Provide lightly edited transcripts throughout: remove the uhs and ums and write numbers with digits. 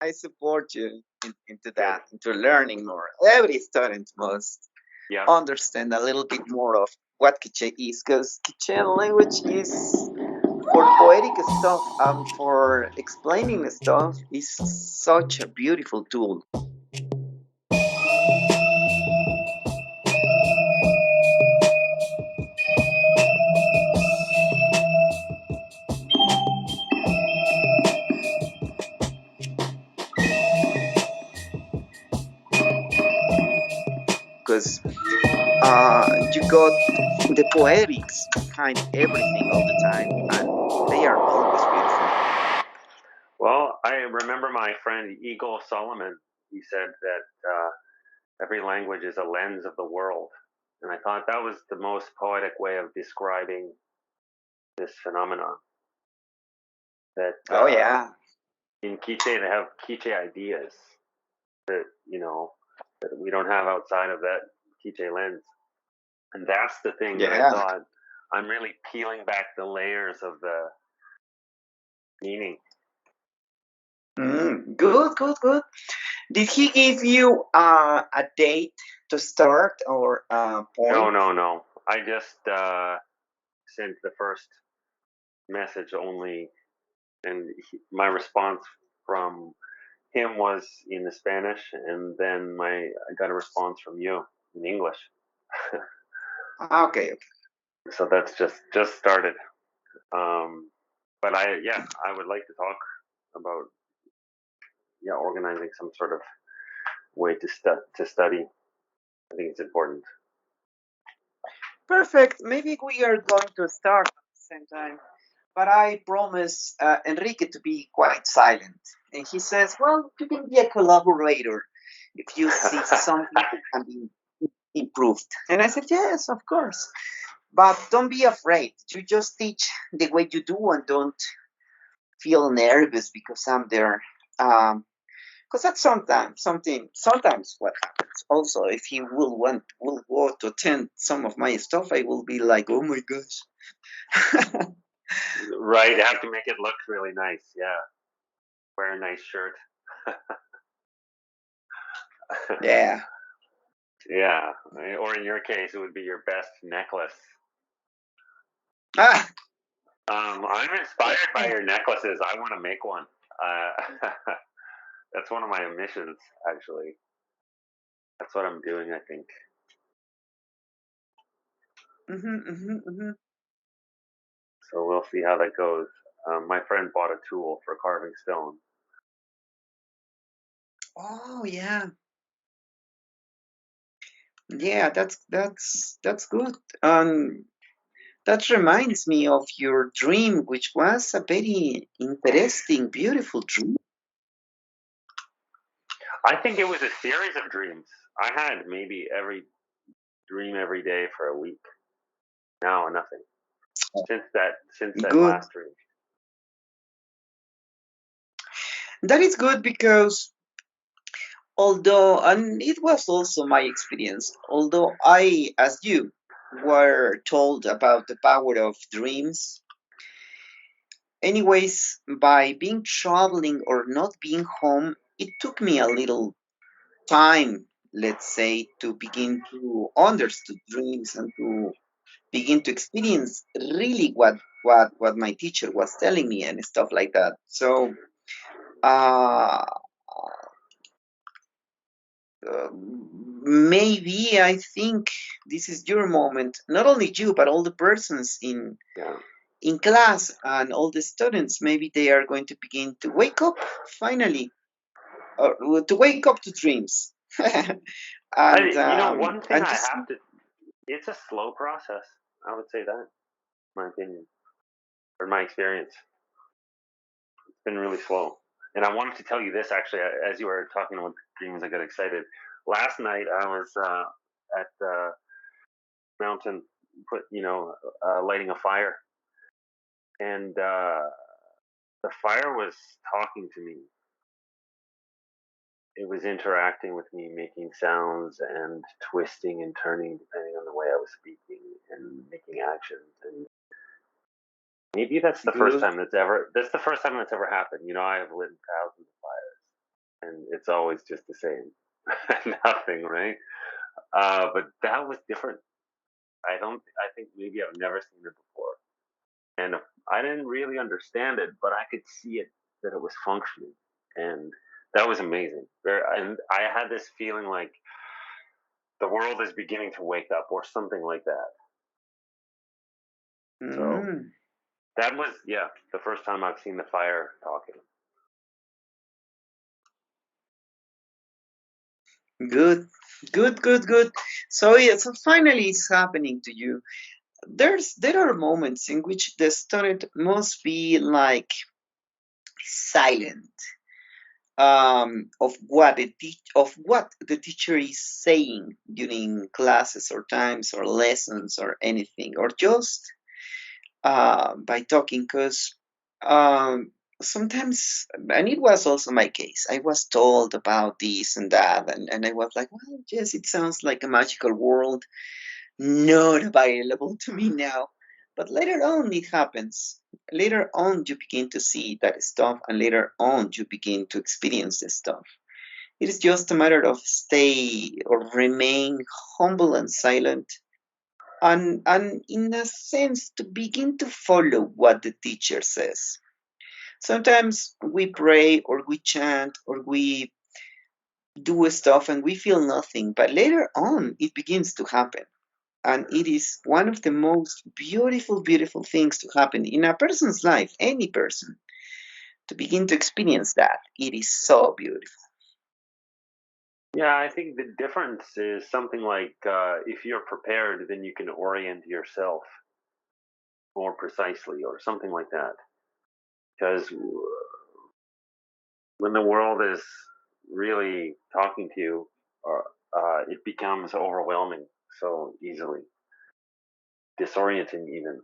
I support you into Good. that, into learning more. Every student must Yeah. understand a little bit more of what Quiche is, because Quiche language is for poetic stuff and for explaining stuff is such a beautiful tool. Because you got the poetics behind everything all the time, and they are always beautiful. Well, I remember my friend Eagle Solomon. He said that every language is a lens of the world, and I thought that was the most poetic way of describing this phenomenon. That Oh yeah, in Quiche they have Quiche ideas that that we don't have outside of that Quiche lens, and that's the thing that I yeah. thought I'm really peeling back the layers of the meaning. Good, good, good. Did he give you a date to start or a No, point? no, no. I just sent the first message only, and my response from him was in the Spanish, and then I got a response from you in English. Okay, okay. So that's just started. But I would like to talk about organizing some sort of way to study. I think it's important. Perfect. Maybe we are going to start at the same time. But I promise Enrique to be quite silent. And he says, well, you can be a collaborator if you see something that can be improved. And I said, yes, of course. But don't be afraid. You just teach the way you do and don't feel nervous because I'm there. Because that's sometimes what happens. Also, if he will go to attend some of my stuff, I will be like, oh my gosh. Right, you have to make it look really nice. Yeah, wear a nice shirt. Yeah. Yeah, or in your case, it would be your best necklace. Ah, I'm inspired by your necklaces. I want to make one. Uh, that's one of my missions, actually. That's what I'm doing, I think. So we'll see how that goes. My friend bought a tool for carving stone. oh yeah, yeah. That's good. That reminds me of your dream, which was a very interesting, beautiful dream. I think it was a series of dreams. I had maybe every dream every day for a week. Now nothing. Since that Good. last dream. That is good because although, and it was also my experience, although I, as you, were told about the power of dreams, anyways, by being traveling or not being home, it took me a little time, let's say, to begin to understand dreams and to begin to experience really what my teacher was telling me and stuff like that. So uh, maybe I think this is your moment. Not only you, but all the persons Yeah. in class and all the students. Maybe they are going to begin to wake up finally, or to wake up to dreams. And One thing and I just have to. It's a slow process. I would say that, my opinion, or my experience. It's been really slow. And I wanted to tell you this actually, as you were talking about dreams, I got excited. Last night I was at the mountain, lighting a fire, and the fire was talking to me. It was interacting with me, making sounds and twisting and turning depending on the way I was speaking and making actions. And maybe that's the first good. time that's ever happened. I have lit thousands of fires. it's always just the same. Nothing, right? But that was different. I think maybe I've never seen it before. And I didn't really understand it, but I could see it, that it was functioning. And that was amazing. And I had this feeling like the world is beginning to wake up or something like that. So Mm. that was, yeah, the first time I've seen the fire talking. Good, good, good, good. So yeah, so finally it's happening to you. There are moments in which the student must be like silent, of what the teacher is saying during classes or times or lessons or anything, or just by talking, because um, sometimes, and it was also my case, I was told about this and that, and I was like, well, yes, it sounds like a magical world, not available to me now. But later on, it happens. Later on, you begin to see that stuff, and later on, you begin to experience this stuff. It is just a matter of stay or remain humble and silent, and in a sense, to begin to follow what the teacher says. Sometimes we pray or we chant or we do stuff and we feel nothing, but later on, it begins to happen. And it is one of the most beautiful, beautiful things to happen in a person's life, any person, to begin to experience that. It is so beautiful. Yeah, I think the difference is something like if you're prepared, then you can orient yourself more precisely or something like that. Because when the world is really talking to you, it becomes overwhelming so easily, disorienting even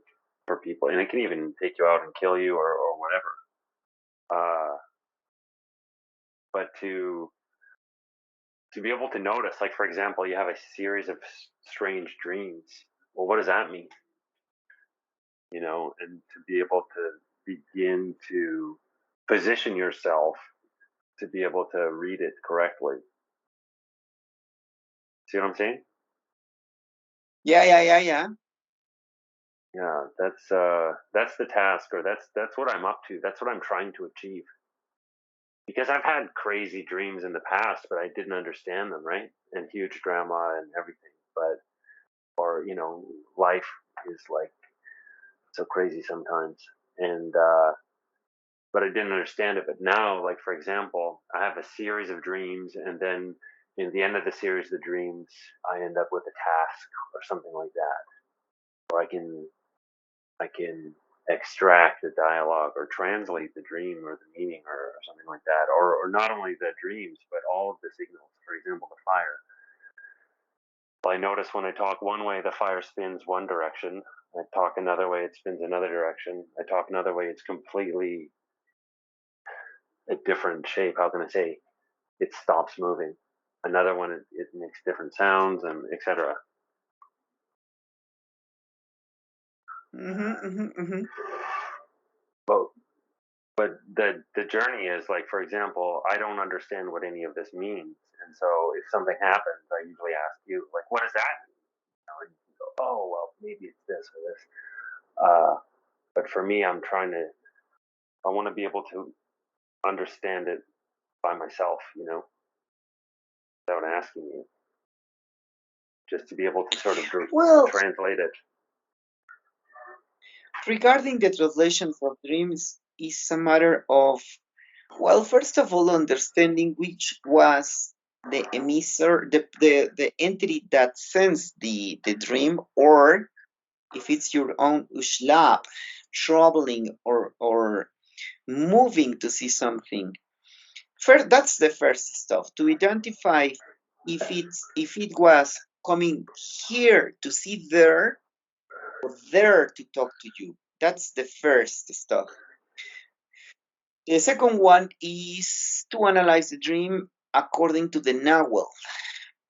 for people, and it can even take you out and kill you or whatever. Uh, but to be able to notice, like for example, you have a series of strange dreams. Well, what does that mean? And to be able to begin to position yourself to be able to read it correctly. See what I'm saying? Yeah, yeah, yeah, yeah. Yeah, that's the task, or that's what I'm up to. That's what I'm trying to achieve. Because I've had crazy dreams in the past, but I didn't understand them, right? And huge drama and everything. But or life is like so crazy sometimes, and but I didn't understand it. But now, like for example, I have a series of dreams, and then in the end of the series of dreams, I end up with a task or something like that, or I can extract the dialogue or translate the dream or the meaning or something like that, or not only the dreams but all of the signals. For example, the fire. Well, I notice when I talk one way, the fire spins one direction. I talk another way, it spins another direction. I talk another way, it's completely a different shape. How can I say? It stops moving. Another one, it makes different sounds and etc. Mm-hmm, mm-hmm, mm-hmm. But the journey is like, for example, I don't understand what any of this means, and so if something happens, I usually ask you, like, what does that mean? And you go, oh well, maybe it's this or this. But for me, I want to be able to understand it by myself, without asking you, just to be able to sort of Well, translate it. regarding the translation for dreams, is a matter of, well, first of all, understanding which was the emissor, the entity that sends the dream, or if it's your own ushlab traveling or moving to see something. First, that's the first stuff, to identify if it was coming here to see there or there to talk to you. That's the first stuff. The second one is to analyze the dream according to the Nawal.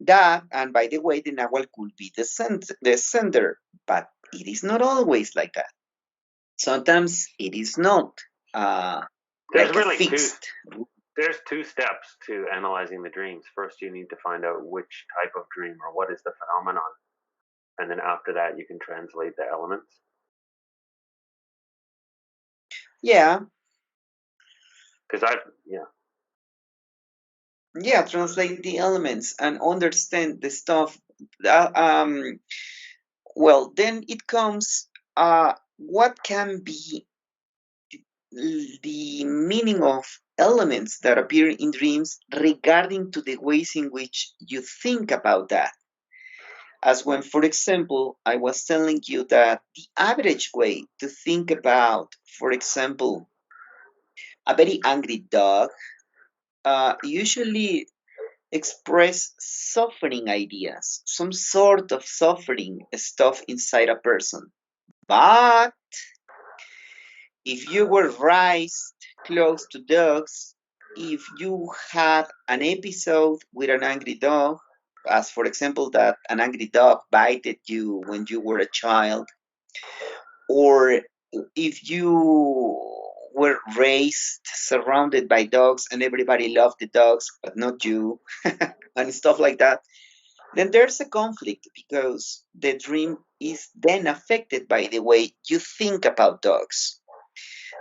That, and by the way, the Nawal could be the sender, but it is not always like that. Sometimes it is not There's like a really two. fixed. there's two steps to analyzing the dreams. First, you need to find out which type of dream or what is the phenomenon, and then after that, you can translate the elements. Yeah, Because yeah, translate the elements and understand the stuff. Well, then it comes what can be the meaning of elements that appear in dreams regarding to the ways in which you think about that. As when, for example, I was telling you that the average way to think about, for example, a very angry dog usually express suffering ideas, some sort of suffering stuff inside a person. But if you were raised close to dogs, if you had an episode with an angry dog, as for example, that an angry dog bited you when you were a child, or if you were raised surrounded by dogs and everybody loved the dogs but not you, and stuff like that, then there's a conflict because the dream is then affected by the way you think about dogs.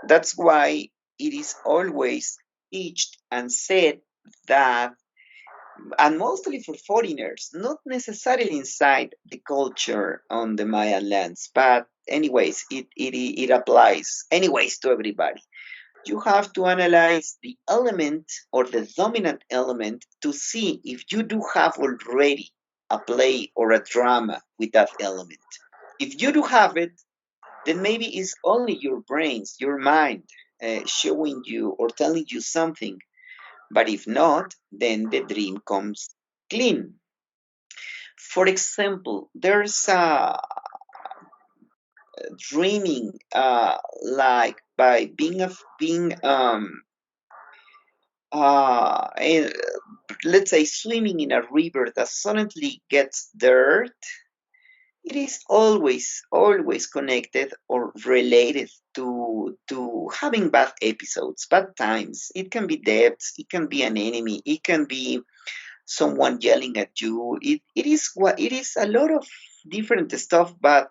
That's why it is always teached and said that, and mostly for foreigners, not necessarily inside the culture on the Mayan lands, but anyways, it applies anyways to everybody. You have to analyze the element or the dominant element to see if you do have already a play or a drama with that element. If you do have it, then maybe it's only your brains, your mind, showing you or telling you something. But if not, then the dream comes clean. For example, there's a dreaming like by being eh, let's say swimming in a river that suddenly gets dirt. It is always connected or related to having bad episodes, bad times. It can be debts, it can be an enemy, it can be someone yelling at you. It is what it is, a lot of different stuff, but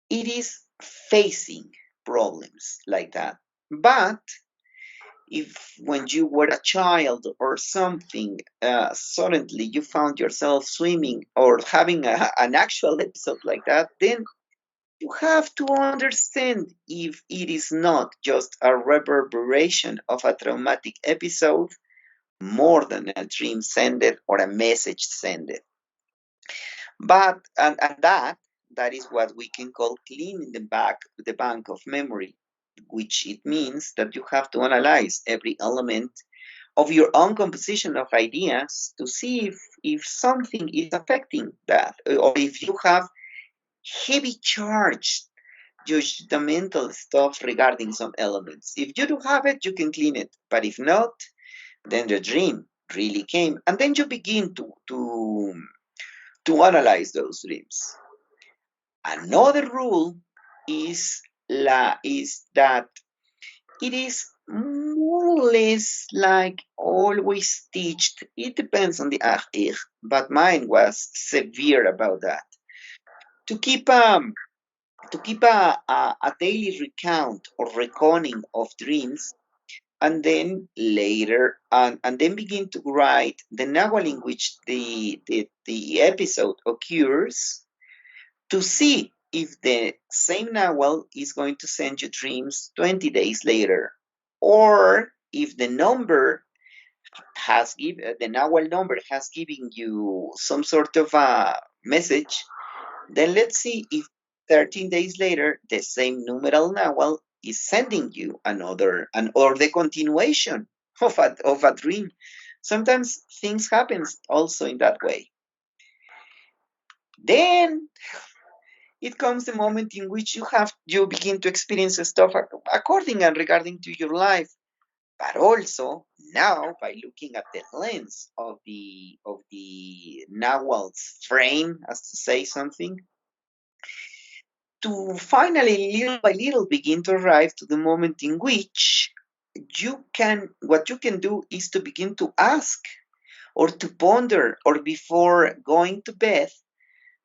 it is facing problems like that. But if when you were a child or something, suddenly you found yourself swimming or having an actual episode like that, then you have to understand if it is not just a reverberation of a traumatic episode more than a dream sended or a message sended. But and that is what we can call cleaning the bank of memory, which it means that you have to analyze every element of your own composition of ideas to see if something is affecting that, or if you have heavy charged judgmental stuff regarding some elements. If you do have it, you can clean it. But if not, then the dream really came. And then you begin to analyze those dreams. Another rule is that it is more or less like always teached. It depends on the ahir, but mine was severe about that. To keep a daily recount or reckoning of dreams, and then later and then begin to write the Nahual in which the episode occurs, to see if the same Nahual is going to send you dreams 20 days later, or if the number has given the Nahual number has given you some sort of a message. Then let's see if 13 days later the same numeral Nawal is sending you another or the continuation of a dream. Sometimes things happen also in that way. Then it comes the moment in which you begin to experience stuff according and regarding to your life, but also now by looking at the lens of the Nawal's frame, as to say something, to finally, little by little, begin to arrive to the moment in which what you can do is to begin to ask or to ponder, or before going to bed,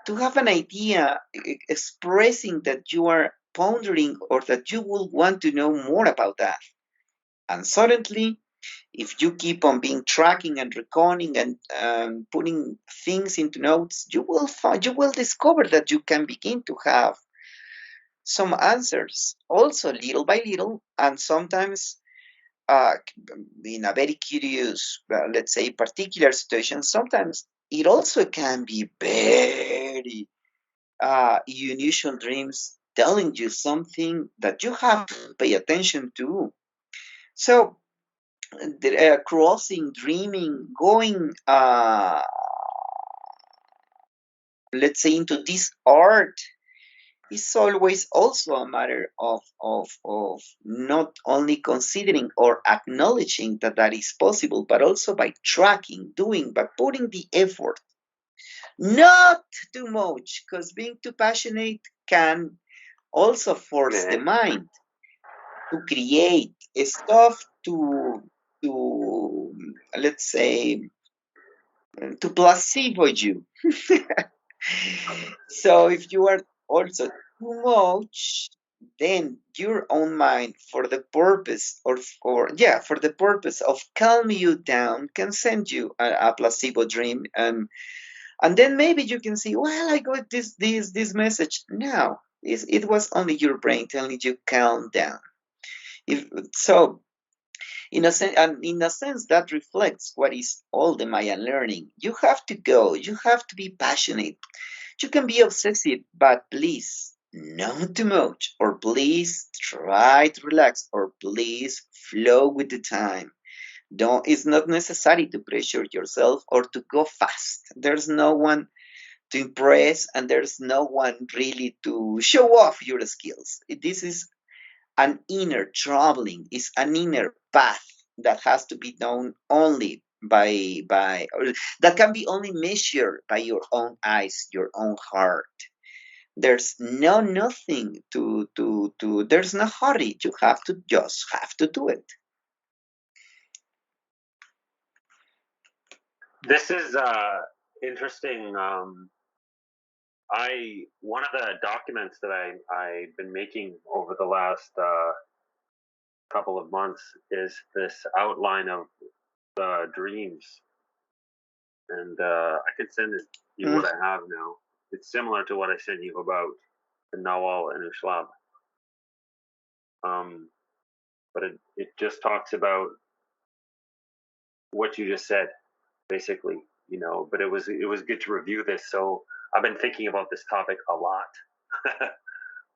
to have an idea expressing that you are pondering or that you will want to know more about that. And suddenly, if you keep on being tracking and recording and putting things into notes, you will discover that you can begin to have some answers, also little by little, and sometimes uh, in a very curious, let's say, particular situation. Sometimes it also can be very unusual dreams telling you something that you have to pay attention to. So, crossing, dreaming, going, let's say, into this art is always also a matter of not only considering or acknowledging that that is possible, but also by tracking, doing, by putting the effort. Not too much, because being too passionate can also force the Yeah. mind to create stuff to let's say to placebo you. So if you are also too much, then your own mind, for the purpose for the purpose of calming you down, can send you a placebo dream, and then maybe you can see, well, I got this message. No, it was only your brain telling you calm down. If so, in a sense, that reflects what is all the Mayan learning. You have to go. You have to be passionate. You can be obsessive, but please, not too much. Or please try to relax. Or please flow with the time. Don't. It's not necessary to pressure yourself or to go fast. There's no one to impress, and there's no one really to show off your skills. This is an inner traveling, is an inner path that has to be done only or that can be only measured by your own eyes, your own heart. There's nothing to there's no hurry. You just have to do it. This is interesting. One of the documents that I've been making over the last couple of months is this outline of the dreams, and I could send it you Mm, what I have now. It's similar to what I sent you about the Nawal and Ushlab, but it just talks about what you just said, basically, But it was good to review this. So I've been thinking about this topic a lot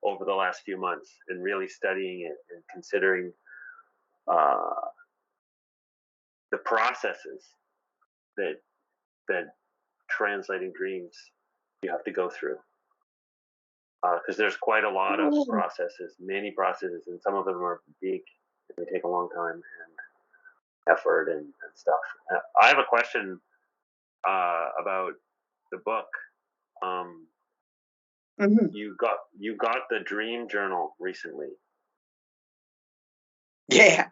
over the last few months and really studying it and considering uh, the processes that that translating dreams you have to go through, because there's quite a lot of oh, processes, many processes, and some of them are big and they take a long time and effort and stuff. I have a question about the book. Um, mhm. you got the dream journal recently. Yeah.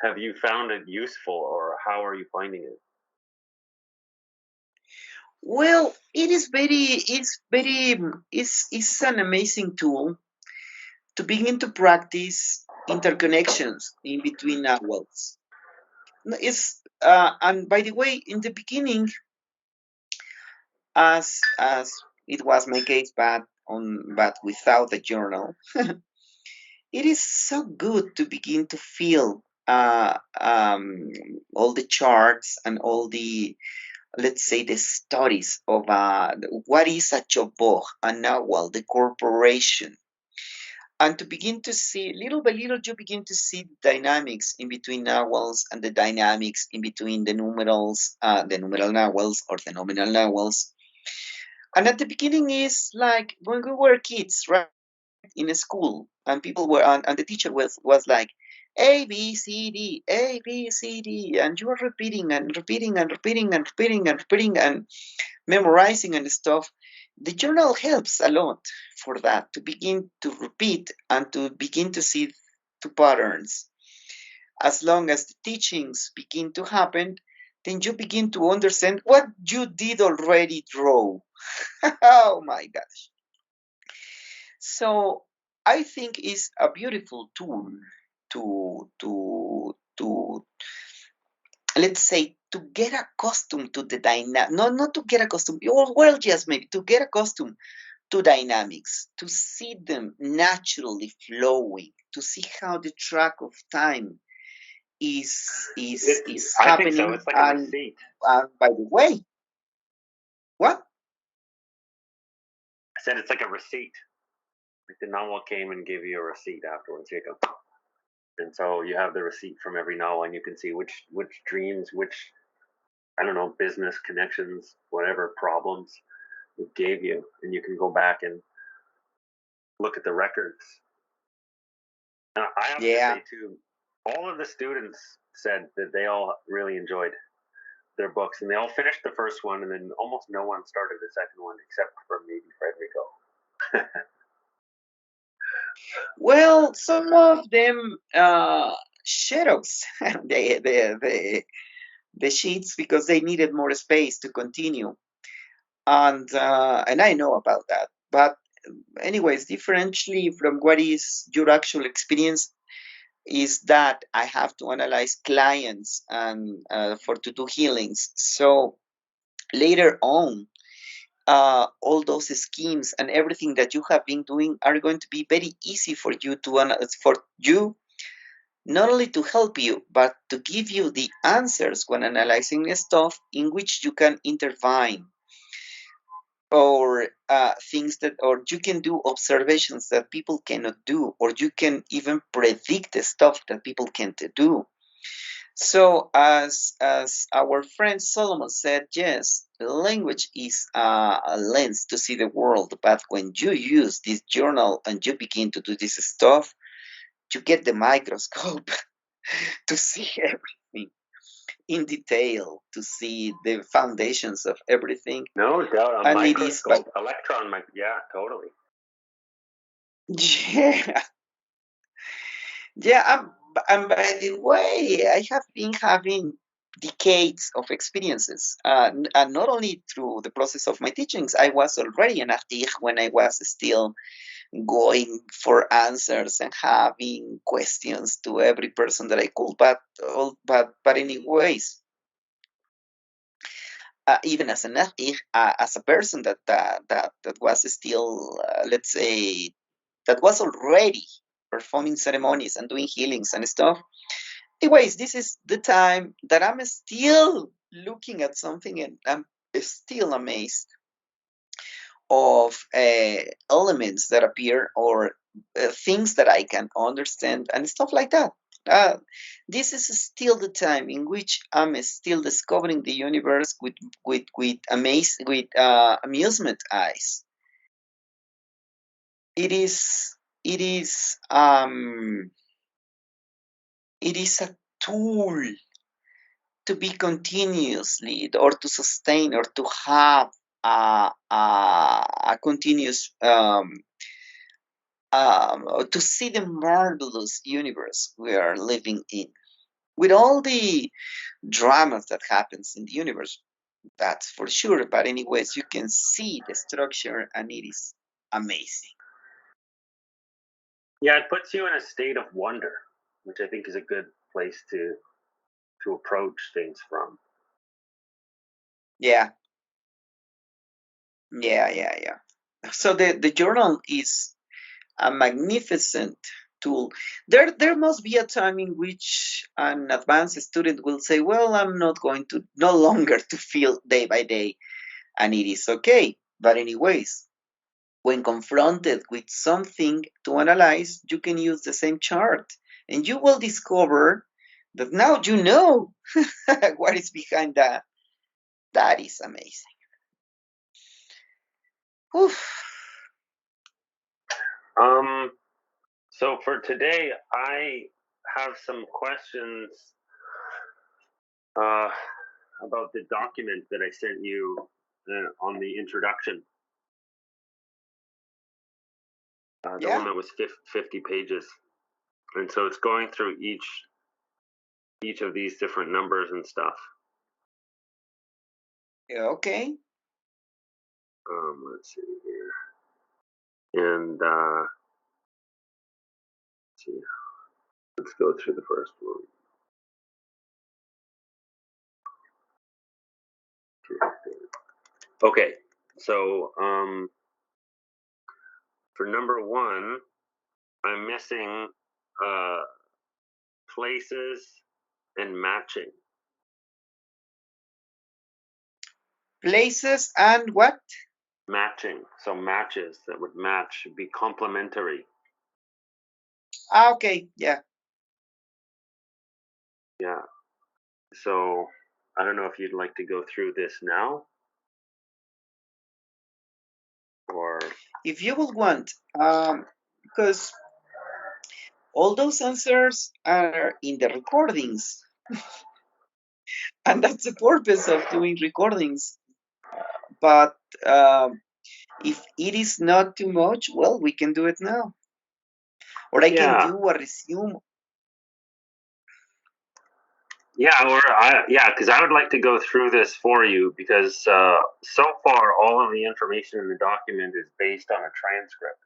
Have you found it useful, or how are you finding it? Well, it's an amazing tool to begin to practice interconnections in between worlds. And by the way, in the beginning, as it was my case, but without the journal, it is so good to begin to feel all the charts and all the, let's say, the studies of what is a chobog, a nahual, the corporation, and to begin to see little by little, you begin to see the dynamics in between nawals and the dynamics in between the numerals, the numeral nawals or the nominal nawals. And at the beginning is like when we were kids, right, in a school, and people were and the teacher was like A B C D, A B C D, and you are repeating and repeating and repeating and repeating and repeating and memorizing and stuff. The journal helps a lot for that, to begin to repeat and to begin to see to patterns. As long as the teachings begin to happen, then you begin to understand what you did already draw. Oh my gosh. So I think it's a beautiful tool to let's say to get accustomed to the dynamic, not to get accustomed, or well, yes, maybe to get accustomed to dynamics, to see them naturally flowing, to see how the track of time is I think so. happening. It's like a And receipt. by the way, what? I said it's like a receipt. Like the novel came and gave you a receipt afterwards. Here you go. And so you have the receipt from every novel, and you can see which dreams, which I don't know, business connections, whatever problems it gave you, and you can go back and look at the records. And I have to Yeah. say too, all of the students said that they all really enjoyed their books, and they all finished the first one, and then almost no one started the second one except for maybe Frederico. Well, some of them shadows the sheets because they needed more space to continue, and I know about that. But anyways, differently from what is your actual experience, is that I have to analyze clients and for to do healings. So later on, all those schemes and everything that you have been doing are going to be very easy for you to for you not only to help you but to give you the answers when analyzing stuff in which you can intervene, or things that, or you can do observations that people cannot do, or you can even predict the stuff that people can't do. So as our friend Solomon said, yes, language is a lens to see the world, but when you use this journal and you begin to do this stuff, you get the microscope to see everything in detail, to see the foundations of everything. No doubt, a And it is by microscope, electron mic. Yeah, totally. yeah, yeah. And by the way, I have been having decades of experiences, and not only through the process of my teachings. I was already an artiste when I was still going for answers and having questions to every person that I could. But anyways, even as an artiste, as a person that was still, let's say, that was already performing ceremonies and doing healings and stuff. Anyways, this is the time that I'm still looking at something and I'm still amazed of elements that appear, or things that I can understand and stuff like that. Uh, this is still the time in which I'm still discovering the universe with amusement eyes. It is it is it is a tool to be continuously, or to sustain, or to have a continuous to see the marvelous universe we are living in, with all the dramas that happens in the universe. That's for sure. But anyways, you can see the structure, and it is amazing. Yeah, it puts you in a state of wonder, which I think is a good place to approach things from. Yeah, yeah. So the journal is a magnificent tool. There must be a time in which an advanced student will say, "Well, I'm not going to no longer to feel day by day," and it is okay. But anyways, when confronted with something to analyze, you can use the same chart, and you will discover that now you know what is behind that. That is amazing. Oof. Um, so for today, I have some questions uh, about the document that I sent you on the introduction, the one Yeah. that was 50 pages. And so it's going through each of these different numbers and stuff. Yeah, okay. Let's see here. And let's see. Let's go through the first one. Okay, so for number one, I'm missing places and matching. Places and what? Matching. So matches that would match, be complementary. Ah, okay, yeah. Yeah. So I don't know if you'd like to go through this now, or If you would want, because all those answers are in the recordings, and that's the purpose of doing recordings. But if it is not too much, well, we can do it now, or I can yeah, do a resume. because I would like to go through this for you because so far all of the information in the document is based on a transcript.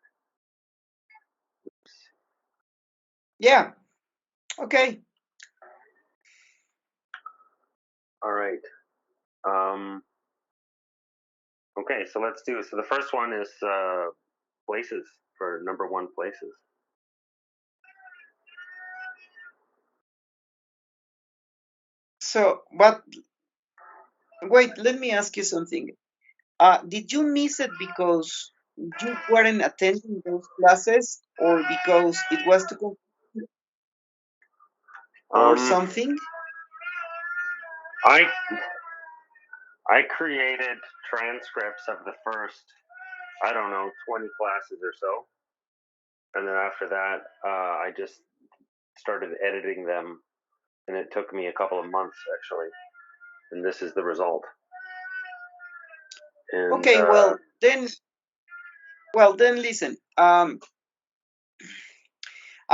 Yeah. Okay. All right. Okay, so let's do. So the first one is places for number one, places. So, but wait, let me ask you something. Did you miss it because you weren't attending those classes, or because it was too complicated, or Um, something? I I created transcripts of the first, I don't know, 20 classes or so, and then after that, I just started editing them, and it took me a couple of months actually, and this is the result. And Okay, well then listen. I'm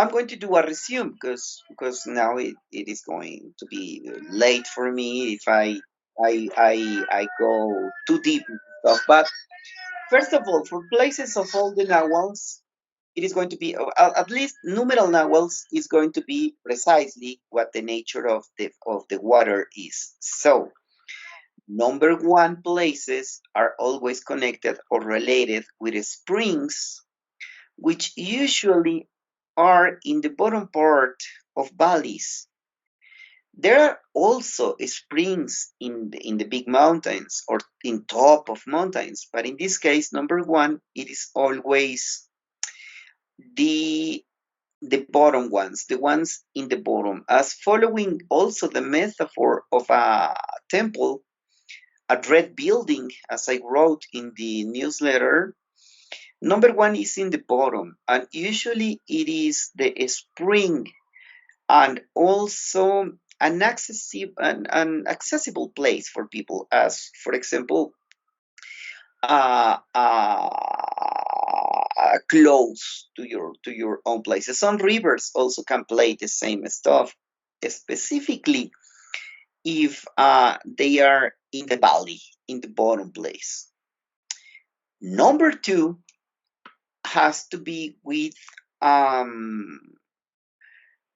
going to do a resume because now it is going to be late for me if I go too deep into stuff. But first of all, for places of all the nawals, it is going to be at least numeral nawals is going to be precisely what the nature of the water is. So number one, places are always connected or related with springs, which usually are in the bottom part of valleys. There are also springs in the big mountains or in top of mountains, but in this case, number one, it is always the the bottom ones, the ones in the bottom. As following also the metaphor of a temple, a red building, as I wrote in the newsletter, number one is in the bottom, and usually it is the spring and also an accessible place for people, as for example, close to your own places. Some rivers also can play the same stuff, specifically if they are in the valley, in the bottom place. Number two has to be with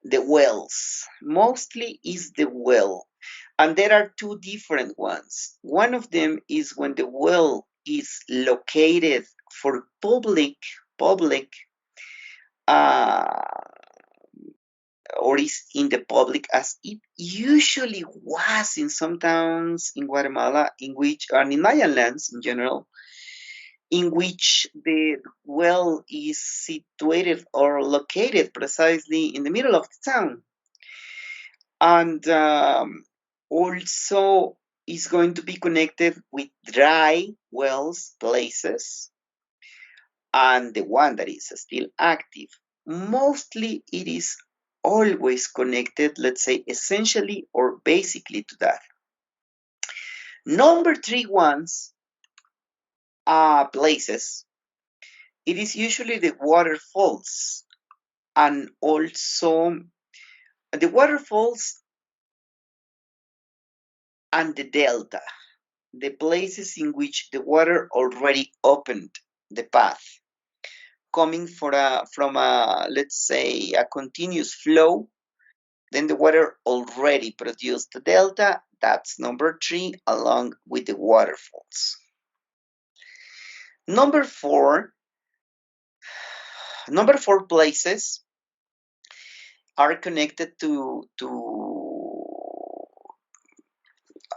the wells. Mostly is the well. And there are two different ones. One of them is when the well is located for public uh, or is in the public, as it usually was in some towns in Guatemala, in which, and in Mayan lands in general, in which the well is situated or located precisely in the middle of the town. And also is going to be connected with dry wells places and the one that is still active. Mostly it is always connected, let's say, essentially or basically to that. Number three ones are places. It is usually the waterfalls and also the waterfalls and the delta, the places in which the water already opened the path, coming from a, let's say, a continuous flow. Then the water already produced the delta. That's number 3, along with the waterfalls. Number four places are connected to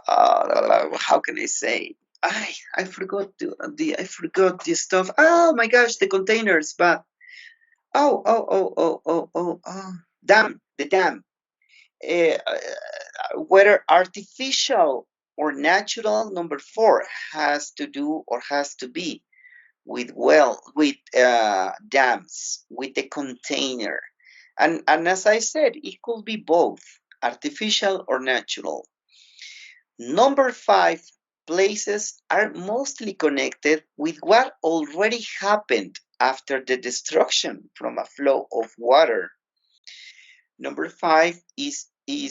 how can I say? I forgot I forgot this stuff. Oh my gosh, the containers, but dam, the dam. Whether artificial or natural, number 4 has to do or has to be with dams, with the container. And as I said, it could be both artificial or natural. Number 5, places are mostly connected with what already happened after the destruction from a flow of water. Number 5 is the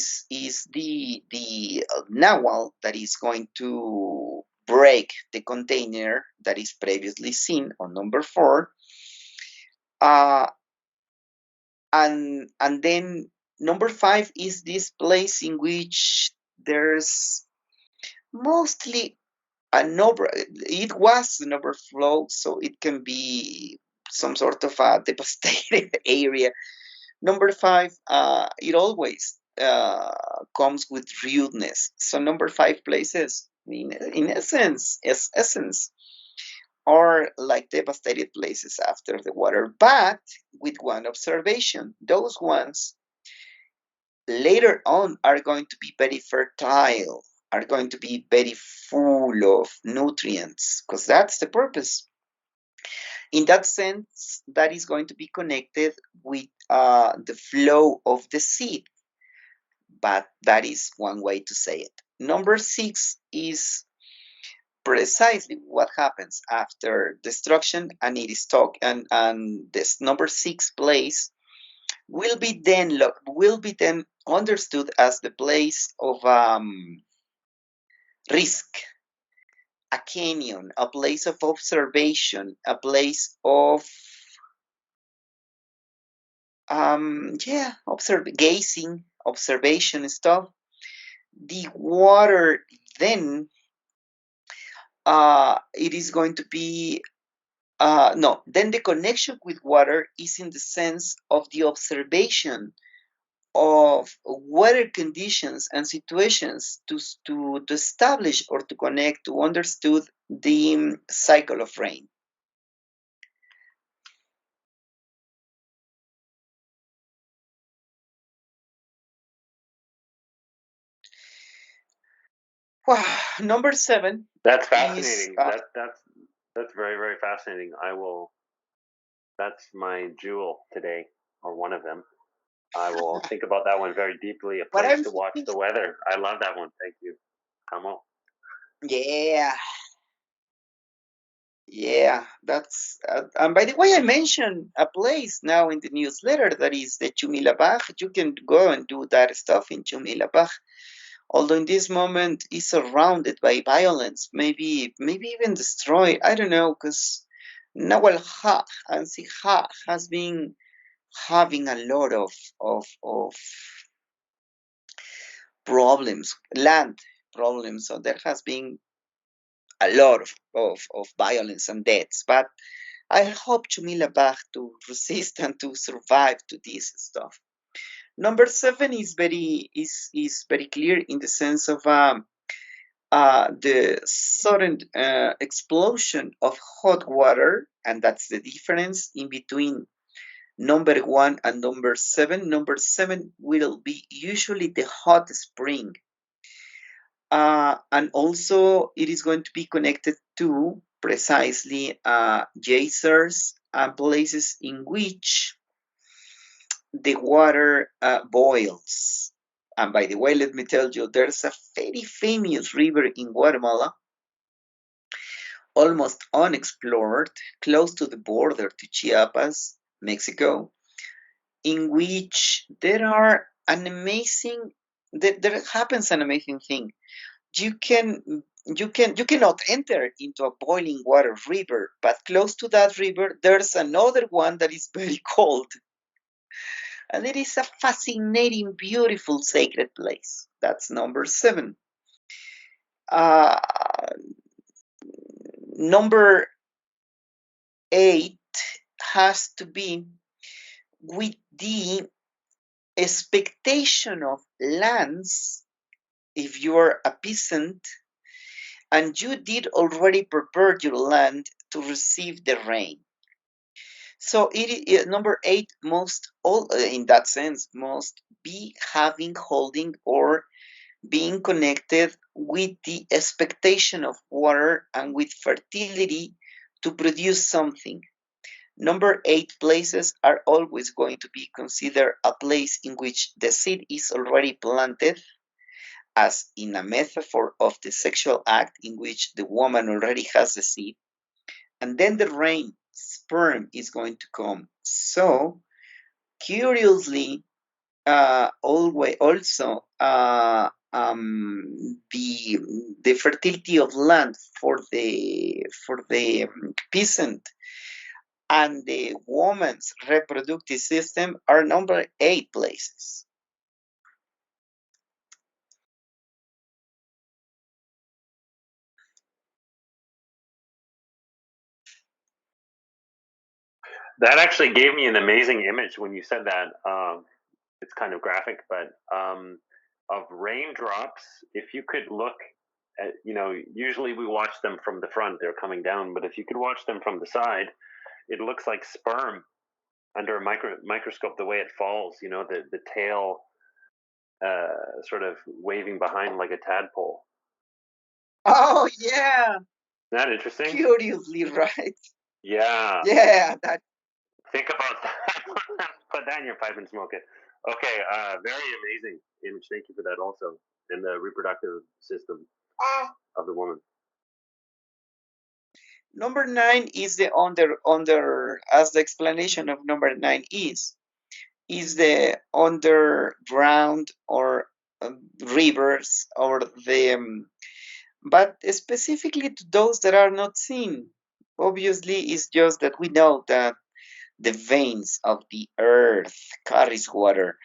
nawal that is going to break the container that is previously seen on number 4. And then number 5 is this place in which there's mostly an it was an overflow, so it can be some sort of a devastated area. Number 5, it always comes with rudeness. So number 5 places, in essence, are like devastated places after the water, but with one observation. Those ones later on are going to be very fertile, are going to be very full of nutrients, because that's the purpose. In that sense, that is going to be connected with the flow of the seed, but that is one way to say it. Number 6 is precisely what happens after destruction, and it is and this number 6 place will be then understood as the place of risk, a canyon, a place of observation, a place of gazing, observation stuff. The water then it is going to be no, then the connection with water is in the sense of the observation of weather conditions and situations to establish or to connect, to understood the cycle of rain. Wow, number 7. That's fascinating. That's very, very fascinating. That's my jewel today, or one of them. I will think about that one very deeply. A place to watch the weather. I love that one. Thank you. Come on. Yeah, that's and by the way, I mentioned a place now in the newsletter that is the Chumilabaj. You can go and do that stuff in Chumilabaj. Although in this moment is surrounded by violence, maybe even destroyed. I don't know, because Nawal Ha and Siha has been having a lot of problems, land problems. So there has been a lot of violence and deaths. But I hope Chumilabaj to resist and to survive to this stuff. Number 7 is very clear in the sense of the sudden explosion of hot water, and that's the difference in between number 1 and number 7. Number 7 will be usually the hot spring. And also it is going to be connected to precisely geysers and places in which the water boils. And by the way, let me tell you, there's a very famous river in Guatemala, almost unexplored, close to the border to Chiapas, Mexico. in which there happens an amazing thing. You cannot enter into a boiling water river, but close to that river there's another one that is very cold, and it is a fascinating, beautiful, sacred place. That's number 7. uh, Number 8 has to be with the expectation of lands. If you are a peasant and you did already prepare your land to receive the rain. So number 8 must all in that sense must be holding or being connected with the expectation of water and with fertility to produce something. Number 8 places are always going to be considered a place in which the seed is already planted, as in a metaphor of the sexual act in which the woman already has the seed, and then the rain, sperm, is going to come. So, curiously, always also the fertility of land for the peasant and the woman's reproductive system are number 8 places. That actually gave me an amazing image when you said that. It's kind of graphic, but of raindrops. If you could look at, usually we watch them from the front; they're coming down. But if you could watch them from the side, it looks like sperm under a microscope. The way it falls, the tail sort of waving behind like a tadpole. Oh yeah, Isn't that interesting? curiously right. Yeah. Yeah, that. Think about that. Put that in your pipe and smoke it. Okay, very amazing image. Thank you for that also. In the reproductive system of the woman. Number 9 is the under as the explanation of number 9 is the underground or rivers or the but specifically to those that are not seen. Obviously, it's just that we know that the veins of the earth carries water.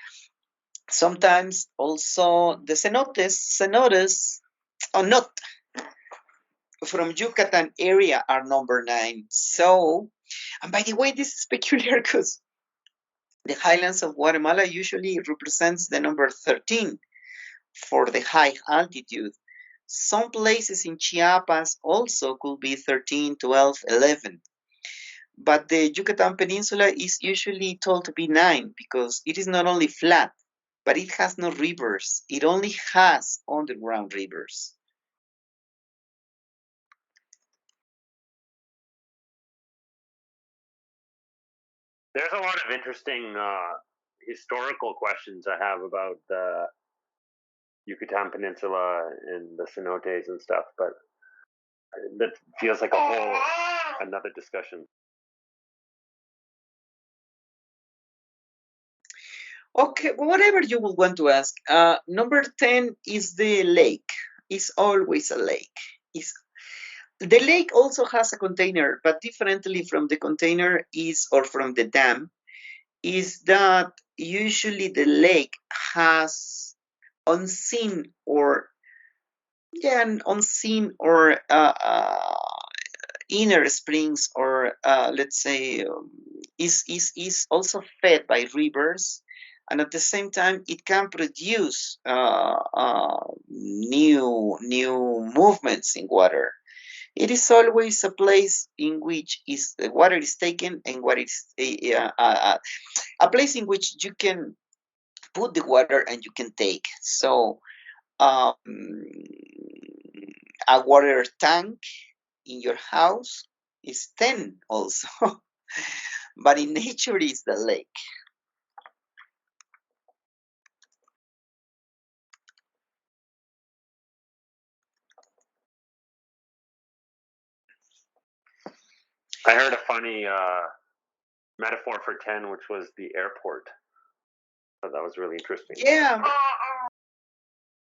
Sometimes also the cenotes, or not, from Yucatan area are number 9. So, and by the way, this is peculiar because the highlands of Guatemala usually represents the number 13 for the high altitude. Some places in Chiapas also could be 13, 12, 11. But the Yucatan Peninsula is usually told to be 9 because it is not only flat, but it has no rivers. It only has underground rivers. There's a lot of interesting historical questions I have about the Yucatan Peninsula and the cenotes and stuff, but that feels like a whole another discussion. Okay, whatever you will want to ask. Number 10 is the lake. It's always a lake. The lake also has a container, but differently from the container or from the dam, is that usually the lake has unseen or inner springs, or let's say is also fed by rivers, and at the same time it can produce new movements in water. It is always a place in which the water is taken and what is a place in which you can put the water and you can take. So um, a water tank in your house is 10 also. But in nature is the lake. I heard a funny metaphor for 10, which was the airport. thought that was really interesting.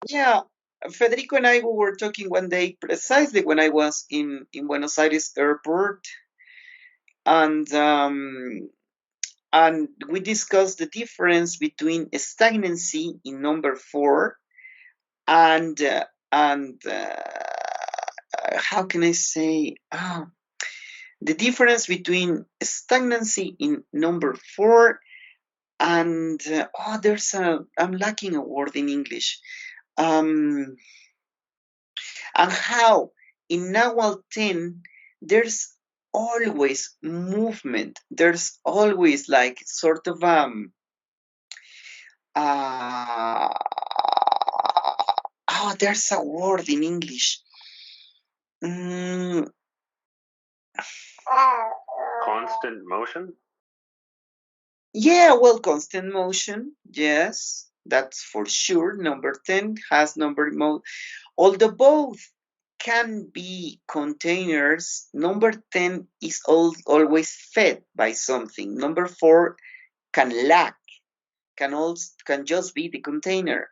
Yeah. Federico and I were talking one day precisely when I was in Buenos Aires airport, and we discussed the difference between stagnancy in number 4 and how can I say the difference between stagnancy in number 4 and I'm lacking a word in English. And how in Nawal 10 there's always movement. There's always like sort of there's a word in English. Constant motion? Yeah, well, constant motion. Yes, that's for sure. Number 10 has number mode. Although both can be containers, number 10 is always fed by something. Number 4 can lack, can just be the container.